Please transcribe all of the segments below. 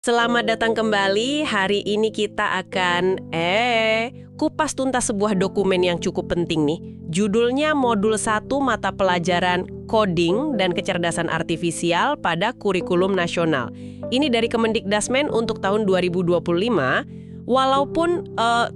Selamat datang kembali. Hari ini kita akan kupas tuntas sebuah dokumen yang cukup penting nih. Judulnya Modul 1 Mata Pelajaran Coding dan Kecerdasan Artifisial pada Kurikulum Nasional. Ini dari Kemendikdasmen untuk tahun 2025. Walaupun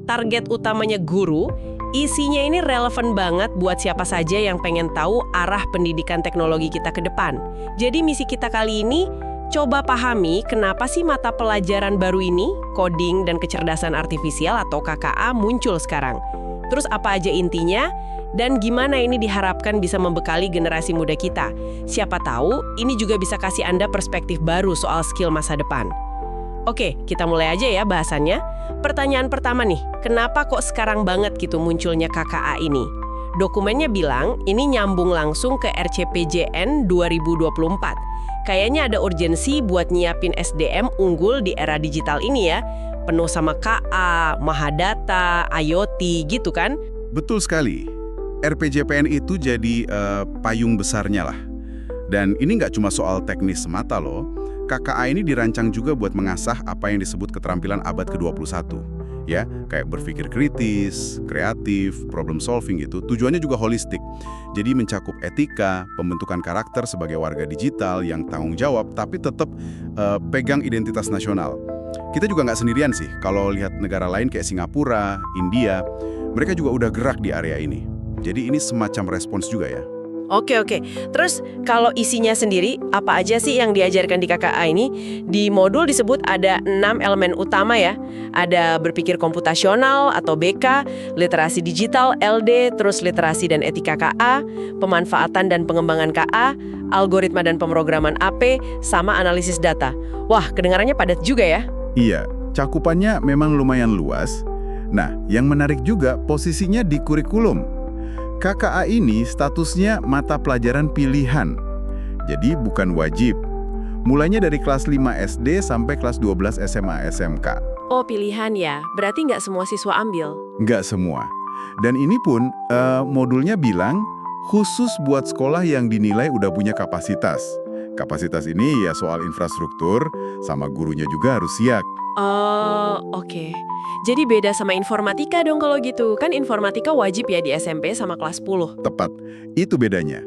target utamanya guru, isinya ini relevan banget buat siapa saja yang pengen tahu arah pendidikan teknologi kita ke depan. Jadi misi kita kali ini coba pahami kenapa sih mata pelajaran baru ini, coding dan kecerdasan artifisial atau KKA muncul sekarang. Terus apa aja intinya, dan gimana ini diharapkan bisa membekali generasi muda kita. Siapa tahu ini juga bisa kasih Anda perspektif baru soal skill masa depan. Oke, kita mulai aja ya bahasannya. Pertanyaan pertama nih, kenapa kok sekarang banget gitu munculnya KKA ini? Dokumennya bilang ini nyambung langsung ke RCPJN 2024. Kayaknya ada urgensi buat nyiapin SDM unggul di era digital ini ya. Penuh sama KA, Mahadata, IoT gitu kan? Betul sekali. RPJPN itu jadi payung besarnya lah. Dan ini nggak cuma soal teknis semata loh. KKA ini dirancang juga buat mengasah apa yang disebut keterampilan abad ke-21. Ya, kayak berpikir kritis, kreatif, problem solving gitu. Tujuannya juga holistik. Jadi mencakup etika, pembentukan karakter sebagai warga digital yang tanggung jawab, tapi tetap pegang identitas nasional. Kita juga nggak sendirian sih. Kalau lihat negara lain kayak Singapura, India, mereka juga udah gerak di area ini. Jadi ini semacam respons juga ya. Oke. Terus kalau isinya sendiri, apa aja sih yang diajarkan di KKA ini? Di modul disebut ada 6 elemen utama ya. Ada berpikir komputasional atau BK, literasi digital LD, terus literasi dan etika KA, pemanfaatan dan pengembangan KA, algoritma dan pemrograman AP, sama analisis data. Wah, kedengarannya padat juga ya. Iya, cakupannya memang lumayan luas. Nah, yang menarik juga posisinya di kurikulum. KKA ini statusnya mata pelajaran pilihan, jadi bukan wajib. Mulainya dari kelas 5 SD sampai kelas 12 SMA SMK. Oh, pilihan ya. Berarti nggak semua siswa ambil? Nggak semua. Dan ini pun modulnya bilang khusus buat sekolah yang dinilai udah punya kapasitas. Kapasitas ini ya soal infrastruktur, sama gurunya juga harus siap. Oh, oke. Jadi beda sama informatika dong kalau gitu. Kan informatika wajib ya di SMP sama kelas 10. Tepat, itu bedanya.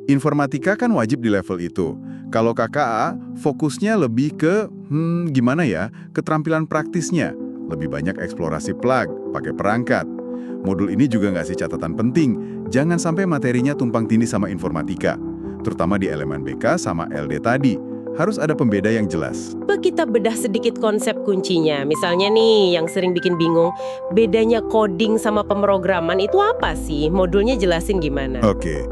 Informatika kan wajib di level itu. Kalau KKA, fokusnya lebih ke, gimana ya, keterampilan praktisnya. Lebih banyak eksplorasi plug, pakai perangkat. Modul ini juga ngasih catatan penting, jangan sampai materinya tumpang tindih sama informatika. Terutama di elemen BK sama LD tadi. Harus ada pembeda yang jelas. Kita bedah sedikit konsep kuncinya. Misalnya nih, yang sering bikin bingung, bedanya coding sama pemrograman itu apa sih? Modulnya jelasin gimana? Oke.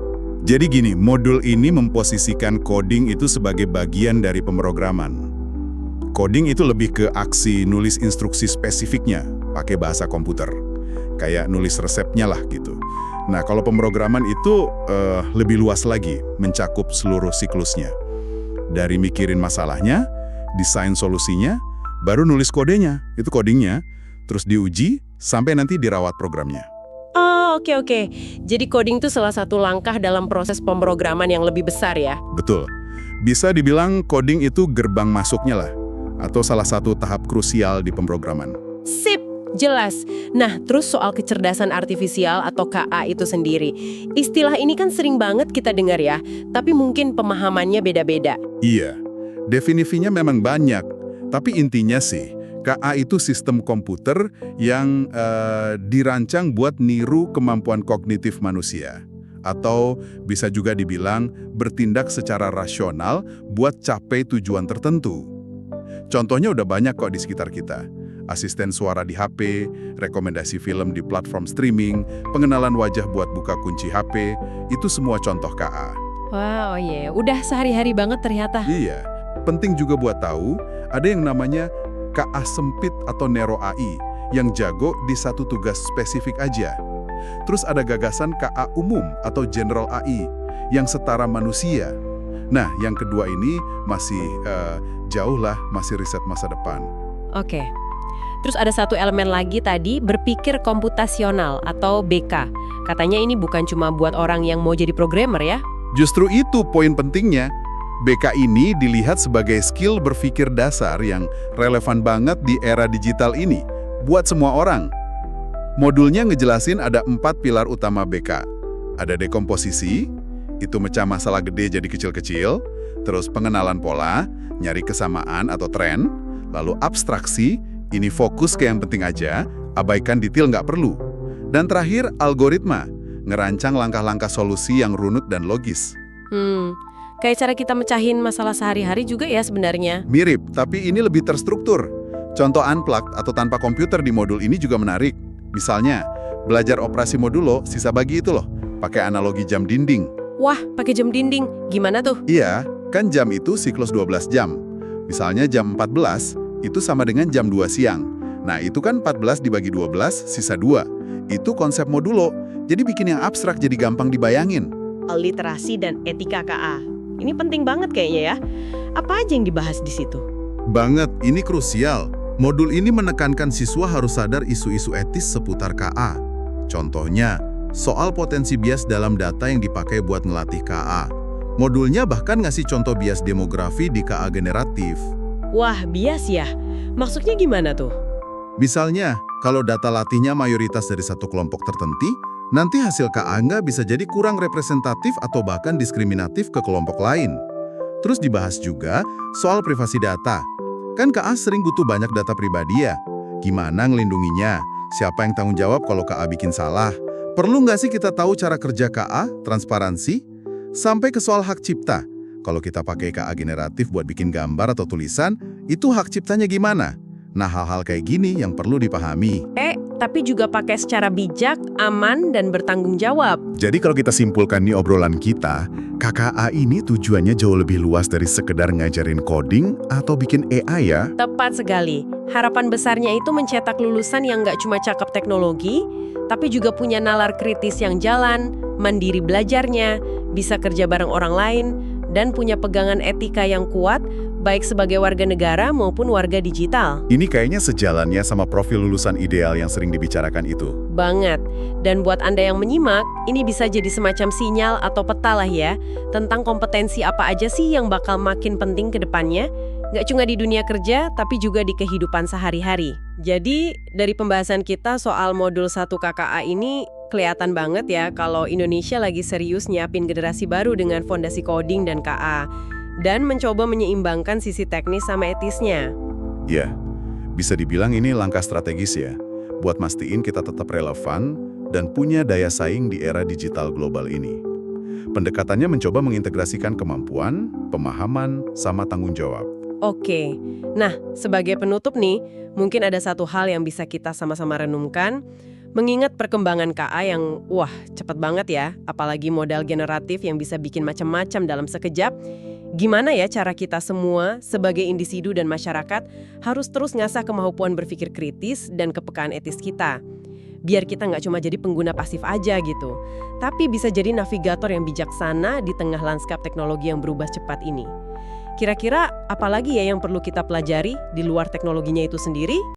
Jadi gini, modul ini memposisikan coding itu sebagai bagian dari pemrograman. Coding itu lebih ke aksi nulis instruksi spesifiknya, pakai bahasa komputer. Kayak nulis resepnya lah gitu. Nah, kalau pemrograman itu lebih luas lagi, mencakup seluruh siklusnya. Dari mikirin masalahnya, desain solusinya, baru nulis kodenya, itu codingnya, terus diuji, sampai nanti dirawat programnya. Oh, oke. Jadi coding itu salah satu langkah dalam proses pemrograman yang lebih besar ya? Betul. Bisa dibilang coding itu gerbang masuknya lah, atau salah satu tahap krusial di pemrograman. Sip, jelas. Nah, terus soal kecerdasan artifisial atau KA itu sendiri. Istilah ini kan sering banget kita dengar ya, tapi mungkin pemahamannya beda-beda. Iya, definisinya memang banyak, tapi intinya sih, KA itu sistem komputer yang dirancang buat niru kemampuan kognitif manusia. Atau bisa juga dibilang bertindak secara rasional buat capai tujuan tertentu. Contohnya udah banyak kok di sekitar kita. Asisten suara di HP, rekomendasi film di platform streaming, pengenalan wajah buat buka kunci HP, itu semua contoh KA. Wow, iya. Udah sehari-hari banget ternyata. Iya, penting juga buat tahu, ada yang namanya KA sempit atau Nero AI, yang jago di satu tugas spesifik aja. Terus ada gagasan KA umum atau General AI, yang setara manusia. Nah, yang kedua ini masih jauh lah, masih riset masa depan. Oke. Terus ada satu elemen lagi tadi, berpikir komputasional atau BK. Katanya ini bukan cuma buat orang yang mau jadi programmer ya? Justru itu poin pentingnya. BK ini dilihat sebagai skill berpikir dasar yang relevan banget di era digital ini, buat semua orang. Modulnya ngejelasin ada 4 pilar utama BK. Ada dekomposisi, itu mecah masalah gede jadi kecil-kecil, terus pengenalan pola, nyari kesamaan atau tren, lalu abstraksi, ini fokus ke yang penting aja, abaikan detail nggak perlu. Dan terakhir, algoritma, ngerancang langkah-langkah solusi yang runut dan logis. Kayak cara kita mecahin masalah sehari-hari juga ya sebenarnya. Mirip, tapi ini lebih terstruktur. Contoh unplugged atau tanpa komputer di modul ini juga menarik. Misalnya, belajar operasi modulo, sisa bagi itu loh, pakai analogi jam dinding. Wah, pakai jam dinding. Gimana tuh? Iya, kan jam itu siklus 12 jam. Misalnya jam 14, itu sama dengan jam 2 siang. Nah, itu kan 14 dibagi 12, sisa 2. Itu konsep modulo, jadi bikin yang abstrak jadi gampang dibayangin. Literasi dan etika KA. Ini penting banget kayaknya ya. Apa aja yang dibahas di situ? Banget, ini krusial. Modul ini menekankan siswa harus sadar isu-isu etis seputar KA. Contohnya, soal potensi bias dalam data yang dipakai buat ngelatih KA. Modulnya bahkan ngasih contoh bias demografi di KA generatif. Wah, bias ya? Maksudnya gimana tuh? Misalnya, kalau data latihnya mayoritas dari satu kelompok tertentu, nanti hasil KA nggak bisa jadi kurang representatif atau bahkan diskriminatif ke kelompok lain. Terus dibahas juga soal privasi data. Kan KA sering butuh banyak data pribadi ya. Gimana ngelindunginya? Siapa yang tanggung jawab kalau KA bikin salah? Perlu nggak sih kita tahu cara kerja KA, transparansi? Sampai ke soal hak cipta. Kalau kita pakai KA generatif buat bikin gambar atau tulisan, itu hak ciptanya gimana? Nah, hal-hal kayak gini yang perlu dipahami. Tapi juga pakai secara bijak, aman, dan bertanggung jawab. Jadi kalau kita simpulkan nih obrolan kita, KKA ini tujuannya jauh lebih luas dari sekedar ngajarin coding atau bikin AI ya. Tepat sekali. Harapan besarnya itu mencetak lulusan yang nggak cuma cakap teknologi, tapi juga punya nalar kritis yang jalan, mandiri belajarnya, bisa kerja bareng orang lain, dan punya pegangan etika yang kuat, baik sebagai warga negara maupun warga digital. Ini kayaknya sejalannya sama profil lulusan ideal yang sering dibicarakan itu. Banget. Dan buat Anda yang menyimak, ini bisa jadi semacam sinyal atau peta lah ya, tentang kompetensi apa aja sih yang bakal makin penting ke depannya, nggak cuma di dunia kerja, tapi juga di kehidupan sehari-hari. Jadi, dari pembahasan kita soal modul 1 KKA ini, kelihatan banget ya kalau Indonesia lagi serius nyiapin generasi baru dengan fondasi coding dan KA. Dan mencoba menyeimbangkan sisi teknis sama etisnya. Ya, bisa dibilang ini langkah strategis ya, buat mastiin kita tetap relevan dan punya daya saing di era digital global ini. Pendekatannya mencoba mengintegrasikan kemampuan, pemahaman, sama tanggung jawab. Oke, nah sebagai penutup nih, mungkin ada satu hal yang bisa kita sama-sama renungkan. Mengingat perkembangan KA yang, cepet banget ya, apalagi modal generatif yang bisa bikin macam-macam dalam sekejap, gimana ya cara kita semua sebagai individu dan masyarakat harus terus ngasah kemampuan berpikir kritis dan kepekaan etis kita. Biar kita nggak cuma jadi pengguna pasif aja gitu, tapi bisa jadi navigator yang bijaksana di tengah lanskap teknologi yang berubah cepat ini. Kira-kira apalagi ya yang perlu kita pelajari di luar teknologinya itu sendiri?